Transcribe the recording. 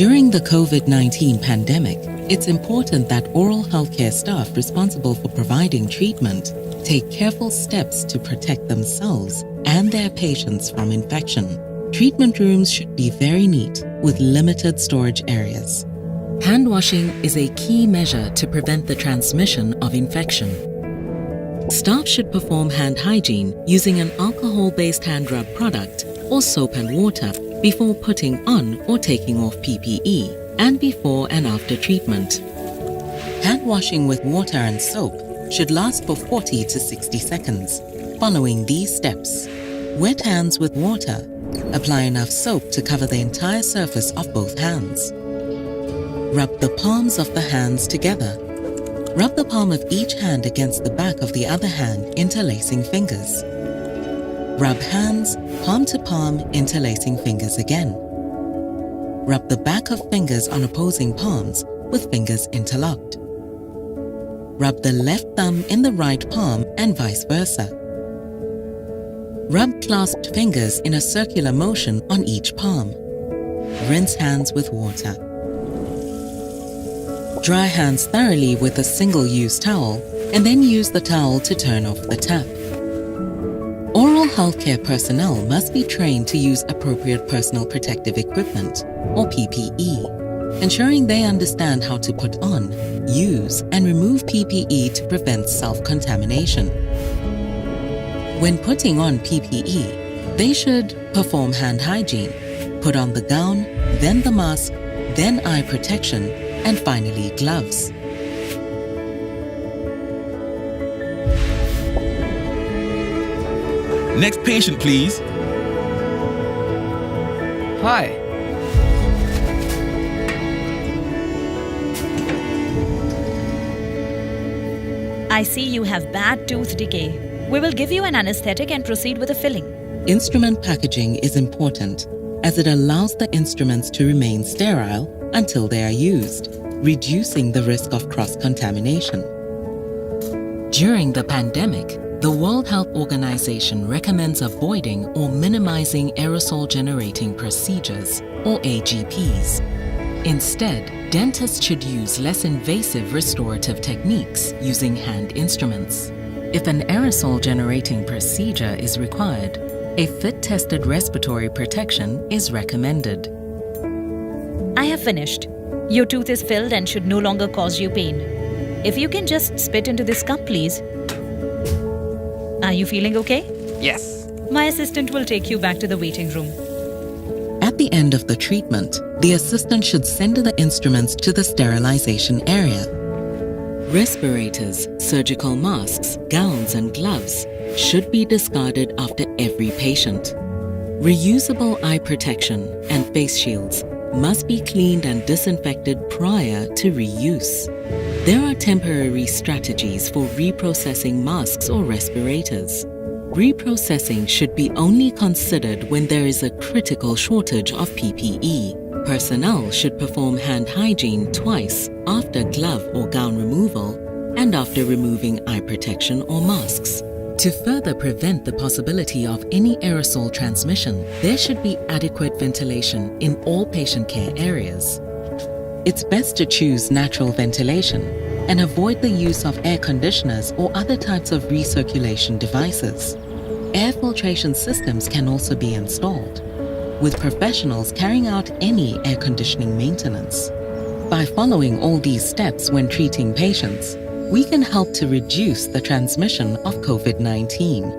During the COVID-19 pandemic, it's important that oral healthcare staff responsible for providing treatment take careful steps to protect themselves and their patients from infection. Treatment rooms should be very neat with limited storage areas. Hand washing is a key measure to prevent the transmission of infection. Staff should perform hand hygiene using an alcohol-based hand rub product or soap and water before putting on or taking off PPE and before and after treatment. Hand washing with water and soap should last for 40 to 60 seconds. Following these steps: wet hands with water. Apply enough soap to cover the entire surface of both hands. Rub the palms of the hands together. Rub the palm of each hand against the back of the other hand, interlacing fingers. Rub hands, palm to palm, interlacing fingers again. Rub the back of fingers on opposing palms with fingers interlocked. Rub the left thumb in the right palm and vice versa. Rub clasped fingers in a circular motion on each palm. Rinse hands with water. Dry hands thoroughly with a single-use towel and then use the towel to turn off the tap. Oral healthcare personnel must be trained to use appropriate personal protective equipment, or PPE, ensuring they understand how to put on, use, and remove PPE to prevent self-contamination. When putting on PPE, they should perform hand hygiene, put on the gown, then the mask, then eye protection, and finally gloves. Next patient, please. Hi. I see you have bad tooth decay. We will give you an anesthetic and proceed with a filling. Instrument packaging is important as it allows the instruments to remain sterile until they are used, reducing the risk of cross-contamination. During the pandemic, the World Health Organization recommends avoiding or minimizing aerosol-generating procedures, or AGPs. Instead, dentists should use less invasive restorative techniques using hand instruments. If an aerosol-generating procedure is required, a fit-tested respiratory protection is recommended. I have finished. Your tooth is filled and should no longer cause you pain. If you can just spit into this cup, please. Are you feeling okay? Yes. My assistant will take you back to the waiting room. At the end of the treatment, the assistant should send the instruments to the sterilization area. Respirators, surgical masks, gowns, and gloves should be discarded after every patient. Reusable eye protection and face shields must be cleaned and disinfected prior to reuse. There are temporary strategies for reprocessing masks or respirators. Reprocessing should be only considered when there is a critical shortage of PPE. Personnel should perform hand hygiene twice after glove or gown removal and after removing eye protection or masks. To further prevent the possibility of any aerosol transmission, there should be adequate ventilation in all patient care areas. It's best to choose natural ventilation and avoid the use of air conditioners or other types of recirculation devices. Air filtration systems can also be installed, with professionals carrying out any air conditioning maintenance. By following all these steps when treating patients, we can help to reduce the transmission of COVID-19.